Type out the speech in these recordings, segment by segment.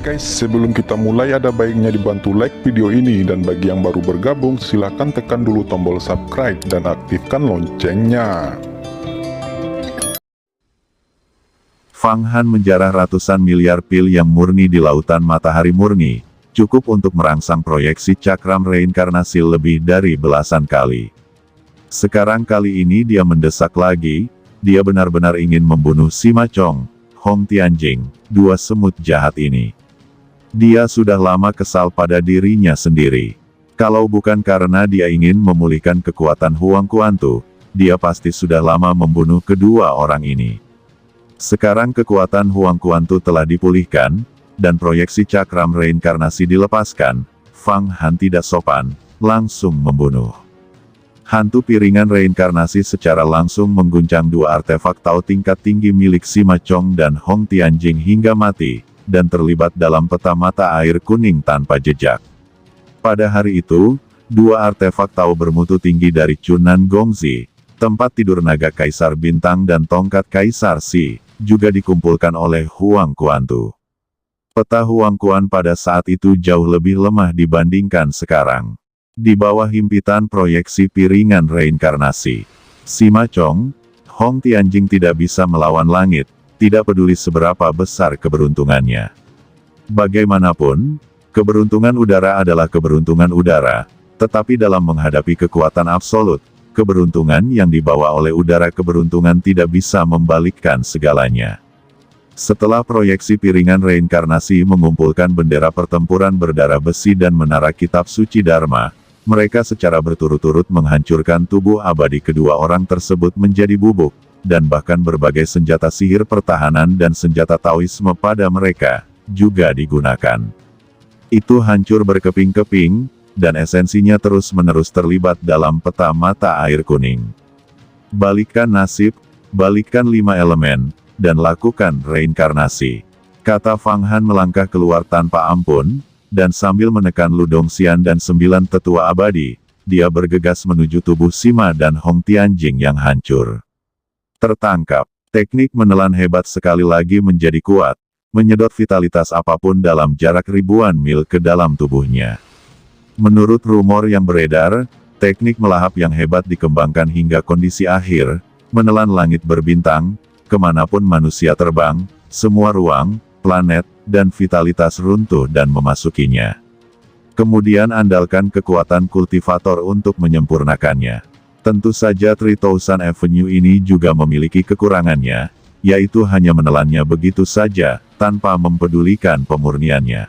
guys, sebelum kita mulai ada baiknya dibantu like video ini, dan bagi yang baru bergabung silahkan tekan dulu tombol subscribe dan aktifkan loncengnya. Fang Han menjarah ratusan miliar pil yang murni di lautan matahari murni, cukup untuk merangsang proyeksi cakram reinkarnasi lebih dari belasan kali. Sekarang kali ini dia mendesak lagi, dia benar-benar ingin membunuh Sima Chong, Hong Tianjing, dua semut jahat ini. Dia sudah lama kesal pada dirinya sendiri. Kalau bukan karena dia ingin memulihkan kekuatan Huang Kuantu, dia pasti sudah lama membunuh kedua orang ini. Sekarang kekuatan Huang Kuantu telah dipulihkan, dan proyeksi cakram reinkarnasi dilepaskan, Fang Han tidak sopan, langsung membunuh. Hantu piringan reinkarnasi secara langsung mengguncang dua artefak Tao tingkat tinggi milik Sima Chong dan Hong Tianjing hingga mati, dan terlibat dalam peta mata air kuning tanpa jejak. Pada hari itu, dua artefak Tao bermutu tinggi dari Chunan Gongzi, tempat tidur naga Kaisar Bintang dan tongkat Kaisar Si, juga dikumpulkan oleh Huang Kuantu. Peta Huang Kuan pada saat itu jauh lebih lemah dibandingkan sekarang. Di bawah himpitan proyeksi piringan reinkarnasi, Sima Chong, Hong Tianjing tidak bisa melawan langit, tidak peduli seberapa besar keberuntungannya. Bagaimanapun, keberuntungan udara adalah keberuntungan udara, tetapi dalam menghadapi kekuatan absolut, keberuntungan yang dibawa oleh udara keberuntungan tidak bisa membalikkan segalanya. Setelah proyeksi piringan reinkarnasi mengumpulkan bendera pertempuran berdarah besi dan menara kitab suci Dharma, mereka secara berturut-turut menghancurkan tubuh abadi kedua orang tersebut menjadi bubuk, dan bahkan berbagai senjata sihir pertahanan dan senjata Taoisme pada mereka, juga digunakan. Itu hancur berkeping-keping, dan esensinya terus-menerus terlibat dalam peta mata air kuning. Balikkan nasib, balikkan 5 elemen, dan lakukan reinkarnasi, kata Fang Han melangkah keluar tanpa ampun, dan sambil menekan Lu Dongxian dan 9 tetua abadi, dia bergegas menuju tubuh Sima dan Hong Tianjing yang hancur. Tertangkap, teknik menelan hebat sekali lagi menjadi kuat, menyedot vitalitas apapun dalam jarak ribuan mil ke dalam tubuhnya. Menurut rumor yang beredar, teknik melahap yang hebat dikembangkan hingga kondisi akhir, menelan langit berbintang, kemanapun manusia terbang, semua ruang, planet, dan vitalitas runtuh dan memasukinya. Kemudian andalkan kekuatan kultivator untuk menyempurnakannya. Tentu saja 3000 Avenue ini juga memiliki kekurangannya, yaitu hanya menelannya begitu saja, tanpa mempedulikan pemurniannya.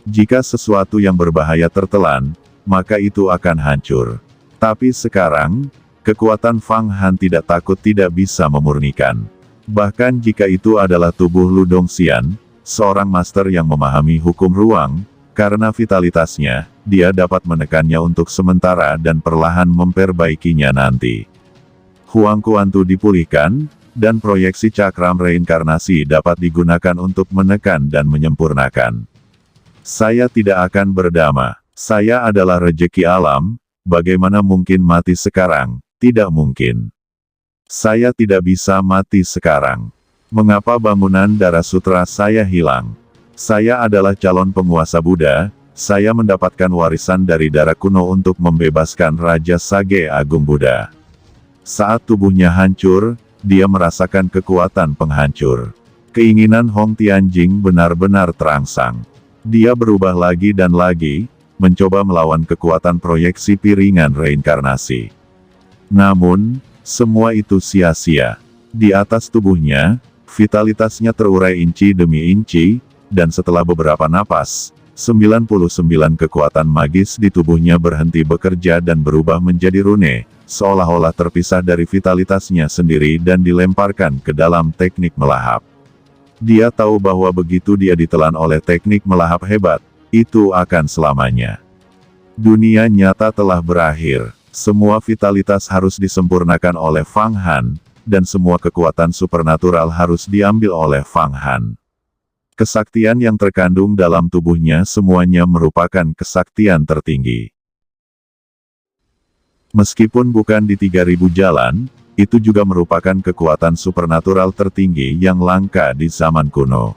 Jika sesuatu yang berbahaya tertelan, maka itu akan hancur. Tapi sekarang, kekuatan Fang Han tidak takut tidak bisa memurnikan. Bahkan jika itu adalah tubuh Lu Dongxian, seorang master yang memahami hukum ruang, karena vitalitasnya, dia dapat menekannya untuk sementara dan perlahan memperbaikinya nanti. Huang Kuantu dipulihkan, dan proyeksi cakram reinkarnasi dapat digunakan untuk menekan dan menyempurnakan. Saya tidak akan berdama, saya adalah rejeki alam, bagaimana mungkin mati sekarang? Tidak mungkin. Saya tidak bisa mati sekarang. Mengapa bangunan Dara Sutra saya hilang? Saya adalah calon penguasa Buddha, saya mendapatkan warisan dari Dara kuno untuk membebaskan Raja Sage Agung Buddha. Saat tubuhnya hancur, dia merasakan kekuatan penghancur. Keinginan Hong Tianjing benar-benar terangsang. Dia berubah lagi dan lagi, mencoba melawan kekuatan proyeksi piringan reinkarnasi. Namun, semua itu sia-sia. Di atas tubuhnya, vitalitasnya terurai inci demi inci, dan setelah beberapa napas, 99 kekuatan magis di tubuhnya berhenti bekerja dan berubah menjadi rune, seolah-olah terpisah dari vitalitasnya sendiri dan dilemparkan ke dalam teknik melahap. Dia tahu bahwa begitu dia ditelan oleh teknik melahap hebat, itu akan selamanya. Dunia nyata telah berakhir, semua vitalitas harus disempurnakan oleh Fang Han, dan semua kekuatan supernatural harus diambil oleh Fang Han. Kesaktian yang terkandung dalam tubuhnya semuanya merupakan kesaktian tertinggi. Meskipun bukan di 3000 jalan, itu juga merupakan kekuatan supernatural tertinggi yang langka di zaman kuno.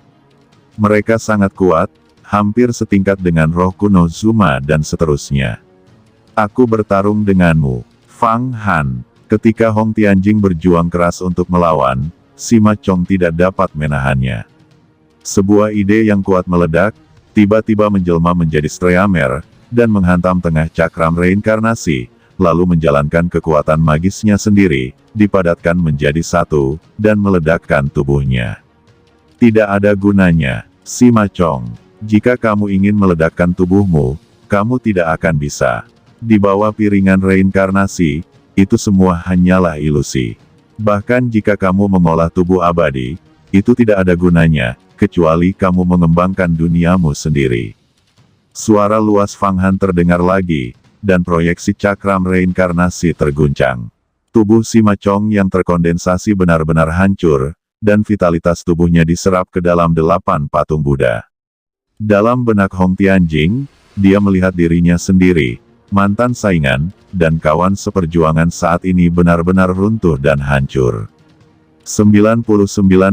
Mereka sangat kuat, hampir setingkat dengan roh kuno Zuma dan seterusnya. Aku bertarung denganmu, Fang Han. Ketika Hong Tianjing berjuang keras untuk melawan, Sima Chong tidak dapat menahannya. Sebuah ide yang kuat meledak, tiba-tiba menjelma menjadi Streamer, dan menghantam tengah cakram reinkarnasi, lalu menjalankan kekuatan magisnya sendiri, dipadatkan menjadi satu, dan meledakkan tubuhnya. Tidak ada gunanya, Sima Chong. Jika kamu ingin meledakkan tubuhmu, kamu tidak akan bisa. Di bawah piringan reinkarnasi, itu semua hanyalah ilusi. Bahkan jika kamu mengolah tubuh abadi, itu tidak ada gunanya, kecuali kamu mengembangkan duniamu sendiri. Suara luas Fang Han terdengar lagi, dan proyeksi cakram reinkarnasi terguncang. Tubuh Sima Chong yang terkondensasi benar-benar hancur, dan vitalitas tubuhnya diserap ke dalam 8 patung Buddha. Dalam benak Hong Tianjing, dia melihat dirinya sendiri, mantan saingan, dan kawan seperjuangan saat ini benar-benar runtuh dan hancur. 99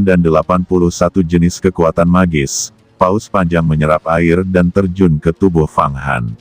dan 81 jenis kekuatan magis, paus panjang menyerap air dan terjun ke tubuh Fang Han.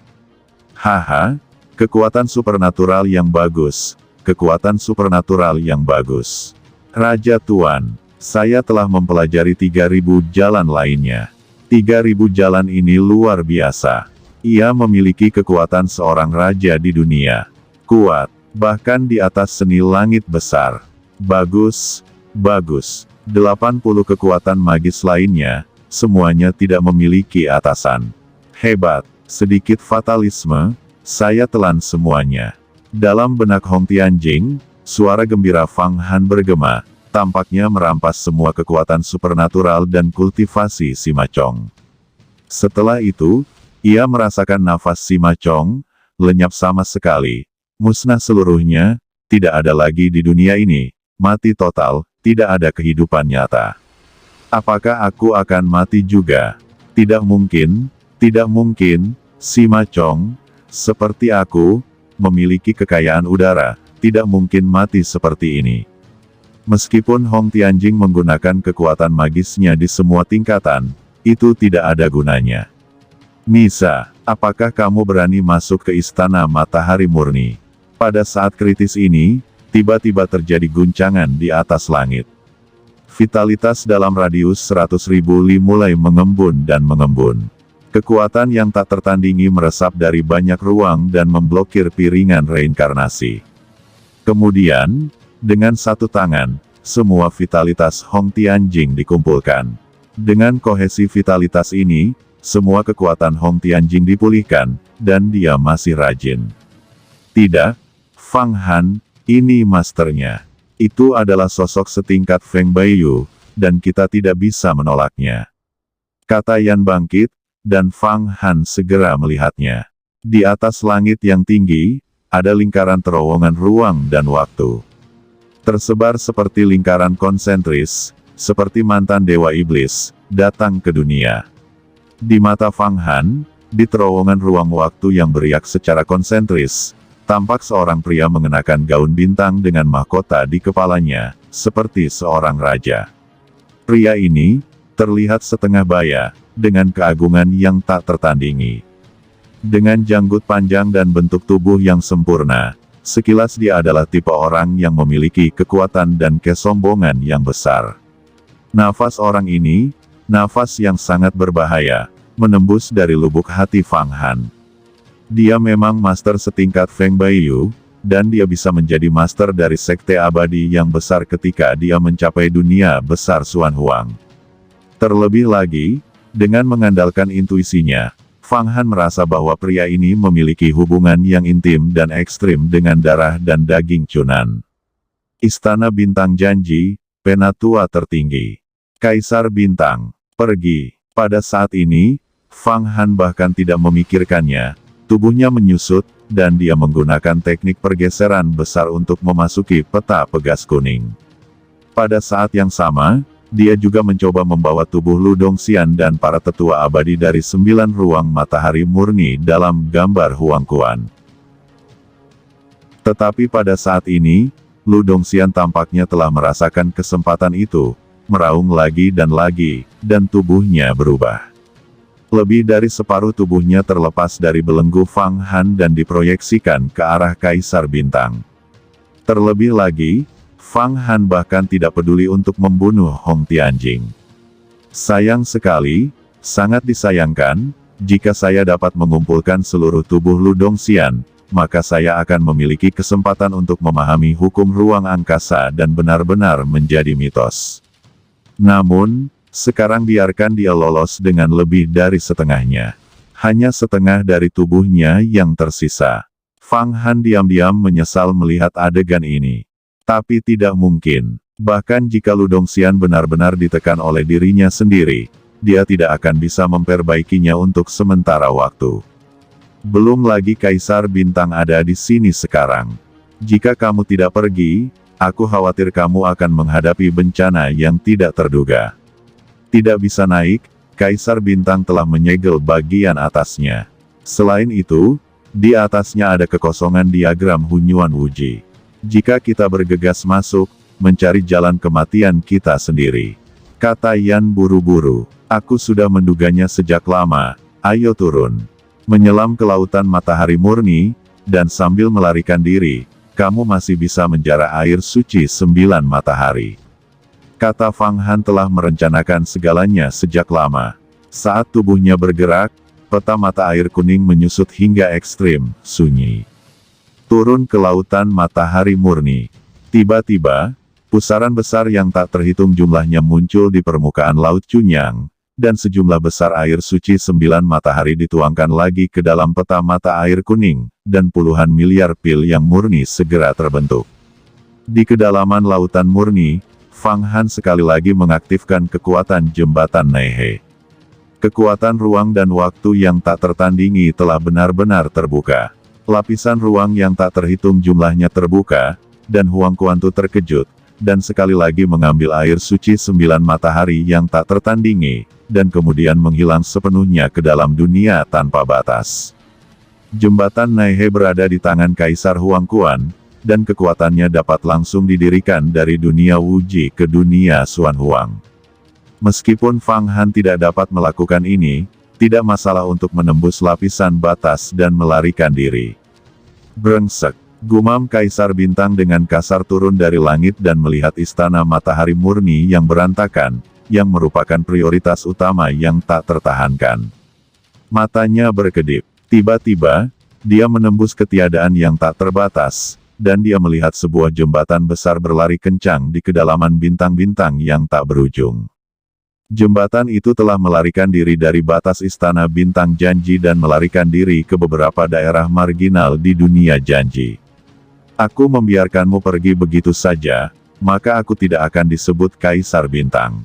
Haha, kekuatan supernatural yang bagus, kekuatan supernatural yang bagus. Raja Tuan, saya telah mempelajari 3000 jalan lainnya. 3000 jalan ini luar biasa. Ia memiliki kekuatan seorang raja di dunia. Kuat, bahkan di atas seni langit besar. Bagus, bagus. 80 kekuatan magis lainnya, semuanya tidak memiliki atasan. Hebat, sedikit fatalisme, saya telan semuanya. Dalam benak Hong Tianjing, suara gembira Fang Han bergema, tampaknya merampas semua kekuatan supernatural dan kultivasi Sima Chong. Setelah itu, ia merasakan nafas Sima Chong, lenyap sama sekali, musnah seluruhnya, tidak ada lagi di dunia ini, mati total, tidak ada kehidupan nyata. Apakah aku akan mati juga? Tidak mungkin, Sima Chong, seperti aku, memiliki kekayaan udara, tidak mungkin mati seperti ini. Meskipun Hong Tianjing menggunakan kekuatan magisnya di semua tingkatan, itu tidak ada gunanya. Nisa, apakah kamu berani masuk ke Istana Matahari Murni? Pada saat kritis ini, tiba-tiba terjadi guncangan di atas langit. Vitalitas dalam radius 100.000 li mulai mengembun dan mengembun. Kekuatan yang tak tertandingi meresap dari banyak ruang dan memblokir piringan reinkarnasi. Kemudian, dengan satu tangan, semua vitalitas Hong Tianjing dikumpulkan. Dengan kohesi vitalitas ini, semua kekuatan Hong Tianjing dipulihkan, dan dia masih rajin. Tidak, Fang Han, ini masternya. Itu adalah sosok setingkat Feng Baiyu, dan kita tidak bisa menolaknya. Kata Yan bangkit, dan Fang Han segera melihatnya. Di atas langit yang tinggi, ada lingkaran terowongan ruang dan waktu. Tersebar seperti lingkaran konsentris, seperti mantan dewa iblis, datang ke dunia. Di mata Fang Han, di terowongan ruang waktu yang beriak secara konsentris, tampak seorang pria mengenakan gaun bintang dengan mahkota di kepalanya, seperti seorang raja. Pria ini, terlihat setengah baya, dengan keagungan yang tak tertandingi. Dengan janggut panjang dan bentuk tubuh yang sempurna, sekilas dia adalah tipe orang yang memiliki kekuatan dan kesombongan yang besar. Nafas orang ini, nafas yang sangat berbahaya, menembus dari lubuk hati Fang Han. Dia memang master setingkat Feng Baiyu, dan dia bisa menjadi master dari sekte abadi yang besar ketika dia mencapai dunia besar Xuan Huang. Terlebih lagi, dengan mengandalkan intuisinya, Fang Han merasa bahwa pria ini memiliki hubungan yang intim dan ekstrim dengan darah dan daging Cunan. Istana Bintang Janji, Penatua Tertinggi. Kaisar Bintang, pergi. Pada saat ini, Fang Han bahkan tidak memikirkannya, tubuhnya menyusut, dan dia menggunakan teknik pergeseran besar untuk memasuki peta pegas kuning. Pada saat yang sama, dia juga mencoba membawa tubuh Lu Dongxian dan para tetua abadi dari 9 ruang matahari murni dalam gambar Huang Quan. Tetapi pada saat ini, Lu Dongxian tampaknya telah merasakan kesempatan itu, meraung lagi, dan tubuhnya berubah. Lebih dari separuh tubuhnya terlepas dari belenggu Fang Han dan diproyeksikan ke arah Kaisar Bintang. Terlebih lagi, Fang Han bahkan tidak peduli untuk membunuh Hong Tianjing. Sayang sekali, sangat disayangkan, jika saya dapat mengumpulkan seluruh tubuh Lu Dongxian, maka saya akan memiliki kesempatan untuk memahami hukum ruang angkasa dan benar-benar menjadi mitos. Namun, sekarang biarkan dia lolos dengan lebih dari setengahnya. Hanya setengah dari tubuhnya yang tersisa. Fang Han diam-diam menyesal melihat adegan ini. Tapi tidak mungkin. Bahkan jika Lu Dongxian benar-benar ditekan oleh dirinya sendiri, dia tidak akan bisa memperbaikinya untuk sementara waktu. Belum lagi Kaisar Bintang ada di sini sekarang. Jika kamu tidak pergi, aku khawatir kamu akan menghadapi bencana yang tidak terduga. Tidak bisa naik, Kaisar Bintang telah menyegel bagian atasnya. Selain itu, di atasnya ada kekosongan diagram Hunyuan Wuji. Jika kita bergegas masuk, mencari jalan kematian kita sendiri. Kata Yan buru-buru, aku sudah menduganya sejak lama, ayo turun. Menyelam ke lautan matahari murni, dan sambil melarikan diri, kamu masih bisa menjara air suci 9 matahari. Kata Fang Han telah merencanakan segalanya sejak lama. Saat tubuhnya bergerak, peta mata air kuning menyusut hingga ekstrim, sunyi. Turun ke lautan matahari murni. Tiba-tiba, pusaran besar yang tak terhitung jumlahnya muncul di permukaan Laut Chunyang, dan sejumlah besar air suci 9 matahari dituangkan lagi ke dalam peta mata air kuning, dan puluhan miliar pil yang murni segera terbentuk. Di kedalaman lautan murni, Fang Han sekali lagi mengaktifkan kekuatan jembatan Neihe. Kekuatan ruang dan waktu yang tak tertandingi telah benar-benar terbuka. Lapisan ruang yang tak terhitung jumlahnya terbuka, dan Huang Kuantu terkejut, dan sekali lagi mengambil air suci 9 matahari yang tak tertandingi, dan kemudian menghilang sepenuhnya ke dalam dunia tanpa batas. Jembatan Neihe berada di tangan Kaisar Huang Quan, dan kekuatannya dapat langsung didirikan dari dunia Wuji ke dunia Xuan Huang. Meskipun Fang Han tidak dapat melakukan ini, tidak masalah untuk menembus lapisan batas dan melarikan diri. Brengsek, gumam Kaisar Bintang dengan kasar turun dari langit dan melihat istana matahari murni yang berantakan, yang merupakan prioritas utama yang tak tertahankan. Matanya berkedip. Tiba-tiba, dia menembus ketiadaan yang tak terbatas, dan dia melihat sebuah jembatan besar berlari kencang di kedalaman bintang-bintang yang tak berujung. Jembatan itu telah melarikan diri dari batas istana bintang janji dan melarikan diri ke beberapa daerah marginal di dunia janji. Aku membiarkanmu pergi begitu saja, maka aku tidak akan disebut Kaisar Bintang.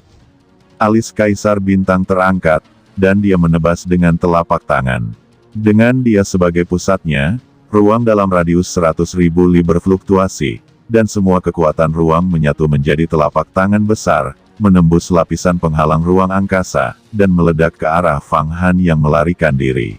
Alis Kaisar Bintang terangkat, dan dia menebas dengan telapak tangan. Dengan dia sebagai pusatnya, ruang dalam radius 100.000 li berfluktuasi, dan semua kekuatan ruang menyatu menjadi telapak tangan besar, menembus lapisan penghalang ruang angkasa, dan meledak ke arah Fang Han yang melarikan diri.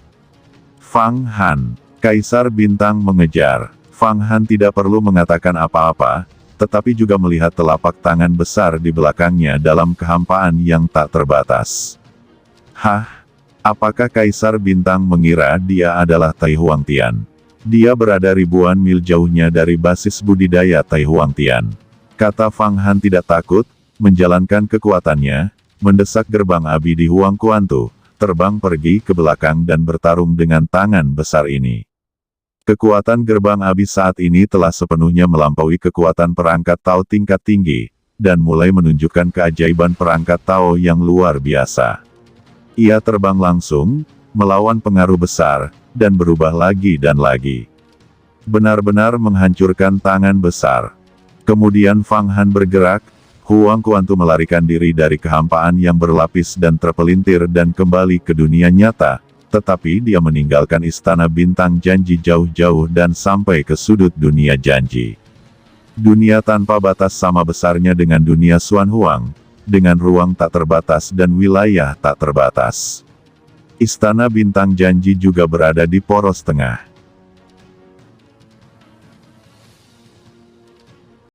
Fang Han, Kaisar Bintang mengejar. Fang Han tidak perlu mengatakan apa-apa, tetapi juga melihat telapak tangan besar di belakangnya dalam kehampaan yang tak terbatas. Hah? Apakah Kaisar Bintang mengira dia adalah Tai Huangtian? Dia berada ribuan mil jauhnya dari basis budidaya Tai Huangtian. Kata Fang Han tidak takut, menjalankan kekuatannya, mendesak gerbang api di Huang Kuantu, terbang pergi ke belakang dan bertarung dengan tangan besar ini. Kekuatan gerbang api saat ini telah sepenuhnya melampaui kekuatan perangkat Tao tingkat tinggi, dan mulai menunjukkan keajaiban perangkat Tao yang luar biasa. Ia terbang langsung, melawan pengaruh besar, dan berubah lagi dan lagi. Benar-benar menghancurkan tangan besar. Kemudian Fang Han bergerak, Huang Kuantu melarikan diri dari kehampaan yang berlapis dan terpelintir dan kembali ke dunia nyata, tetapi dia meninggalkan istana bintang janji jauh-jauh dan sampai ke sudut dunia janji. Dunia tanpa batas sama besarnya dengan dunia Xuan Huang, dengan ruang tak terbatas dan wilayah tak terbatas. Istana bintang janji juga berada di poros tengah.